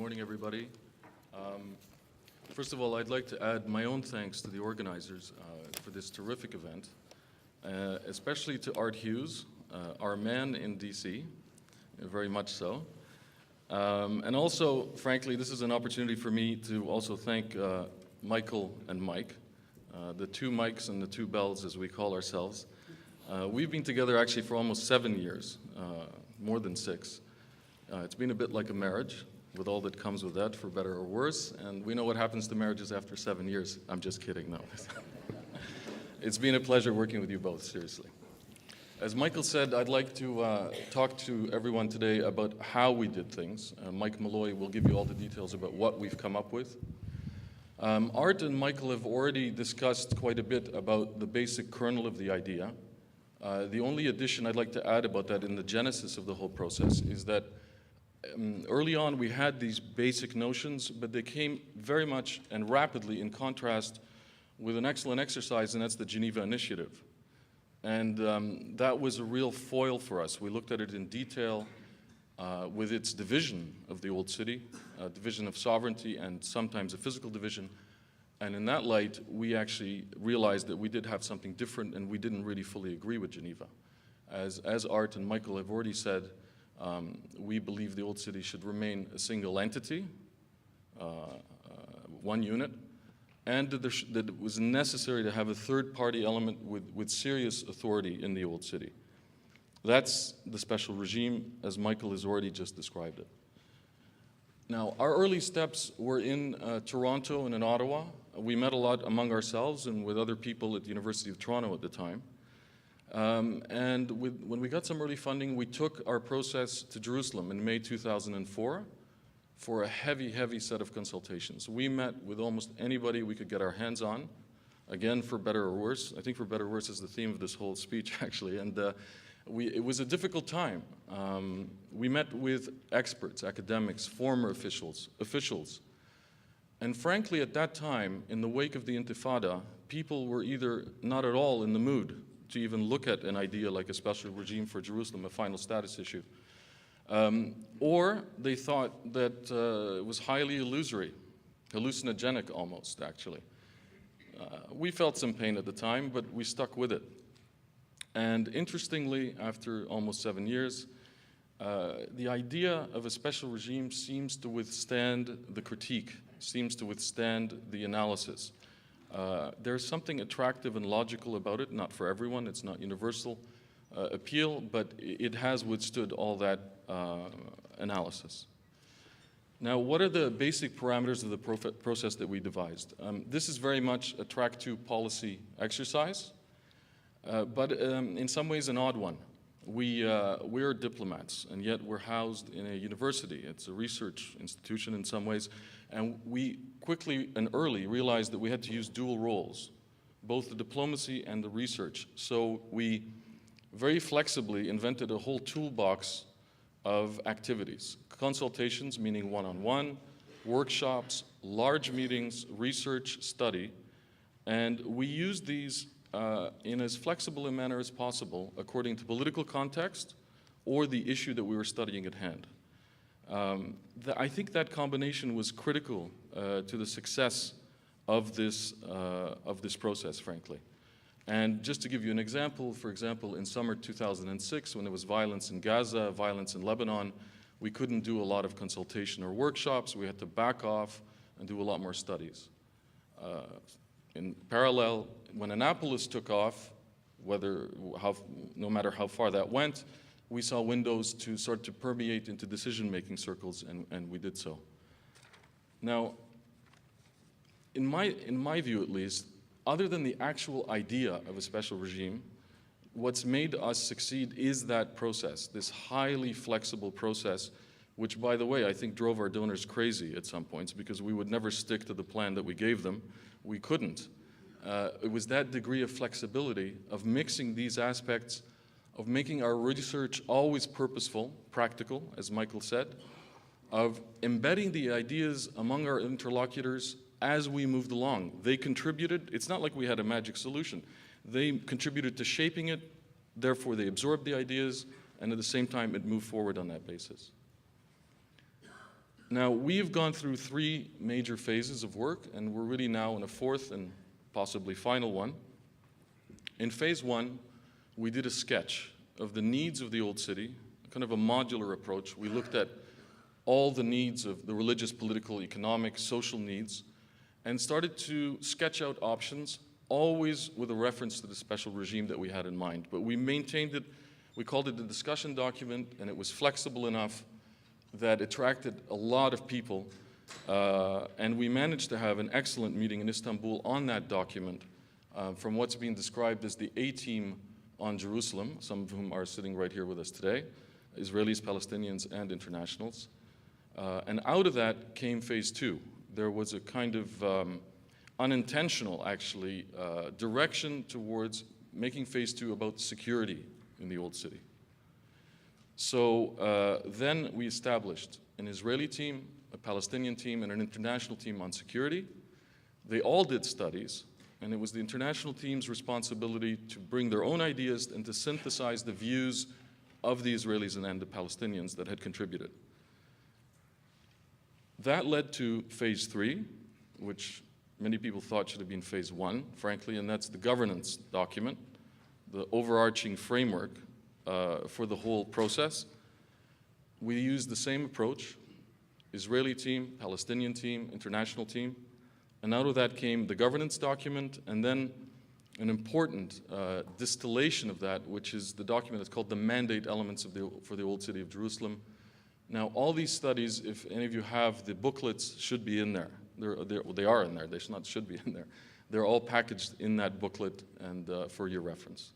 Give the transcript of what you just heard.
morning, everybody. First of all, I'd like to add my own thanks to the organizers for this terrific event, especially to Art Hughes, our man in DC, very much so. And also, frankly, this is an opportunity for me to also thank Michael and Mike, the two Mikes and the two Bells, as we call ourselves. We've been together actually for almost 7 years, more than 6. It's been a bit like a marriage, with all that comes with that, for better or worse, and we know what happens to marriages after 7 years. I'm just kidding, no. It's been a pleasure working with you both, seriously. As Michael said, I'd like to talk to everyone today about how we did things. Mike Malloy will give you all the details about what we've come up with. Art and Michael have already discussed quite a bit about the basic kernel of the idea. The only addition I'd like to add about that in the genesis of the whole process is that early on we had these basic notions, but they came very much and rapidly in contrast with an excellent exercise, and that's the Geneva Initiative. And that was a real foil for us. We looked at it in detail with its division of the old city, division of sovereignty and sometimes a physical division. And in that light, we actually realized that we did have something different and we didn't really fully agree with Geneva. As Art and Michael have already said, we believe the old city should remain a single entity, one unit, and that it was necessary to have a third-party element with serious authority in the old city. That's the special regime, as Michael has already just described it. Now, our early steps were in Toronto and in Ottawa. We met a lot among ourselves and with other people at the University of Toronto at the time. When we got some early funding, we took our process to Jerusalem in May 2004 for a heavy, heavy set of consultations. We met with almost anybody we could get our hands on, again, for better or worse. I think for better or worse is the theme of this whole speech, actually. And it was a difficult time. We met with experts, academics, former officials. And frankly, at that time, in the wake of the Intifada, people were either not at all in the mood to even look at an idea like a special regime for Jerusalem, a final status issue. Or they thought that it was highly illusory, hallucinogenic almost, actually. We felt some pain at the time, but we stuck with it. And interestingly, after almost 7 years, the idea of a special regime seems to withstand the critique, seems to withstand the analysis. There's something attractive and logical about it, not for everyone, it's not universal appeal, but it has withstood all that analysis. Now, what are the basic parameters of the process that we devised? This is very much a track 2 policy exercise, but in some ways an odd one. We're diplomats, and yet we're housed in a university. It's a research institution in some ways, and we quickly and early realized that we had to use dual roles, both the diplomacy and the research. So we very flexibly invented a whole toolbox of activities. Consultations, meaning one-on-one, workshops, large meetings, research, study, and we used these in as flexible a manner as possible according to political context or the issue that we were studying at hand. I think that combination was critical to the success of this process, frankly. And just to give you an example, for example, in summer 2006, when there was violence in Gaza, violence in Lebanon, we couldn't do a lot of consultation or workshops. We had to back off and do a lot more studies. In parallel, when Annapolis took off, no matter how far that went, we saw windows to start to permeate into decision-making circles, and we did so. Now, in my view at least, other than the actual idea of a special regime, what's made us succeed is that process, this highly flexible process, which, by the way, I think drove our donors crazy at some points because we would never stick to the plan that we gave them. We couldn't. It was that degree of flexibility of mixing these aspects, of making our research always purposeful, practical, as Michael said, of embedding the ideas among our interlocutors as we moved along. They contributed. It's not like we had a magic solution. They contributed to shaping it, therefore they absorbed the ideas, and at the same time it moved forward on that basis. Now, we've gone through 3 major phases of work, and we're really now in a 4th and possibly final one. In phase 1, we did a sketch of the needs of the old city, kind of a modular approach. We looked at all the needs of the religious, political, economic, social needs, and started to sketch out options, always with a reference to the special regime that we had in mind. But we maintained it, we called it the discussion document, and it was flexible enough that attracted a lot of people. And we managed to have an excellent meeting in Istanbul on that document from what's being described as the A-team on Jerusalem, some of whom are sitting right here with us today, Israelis, Palestinians, and internationals. And out of that came phase 2. There was a kind of unintentional, actually, direction towards making phase 2 about security in the old city. So then we established an Israeli team, a Palestinian team, and an international team on security. They all did studies, and it was the international team's responsibility to bring their own ideas and to synthesize the views of the Israelis and the Palestinians that had contributed. That led to phase 3, which many people thought should have been phase 1, frankly, and that's the governance document, the overarching framework for the whole process. We used the same approach, Israeli team, Palestinian team, international team, and out of that came the governance document, and then an important distillation of that, which is the document that's called the mandate elements for the old city of Jerusalem. Now, all these studies, if any of you have the booklets, should be in there. They are in there. They should be in there. They're all packaged in that booklet and for your reference.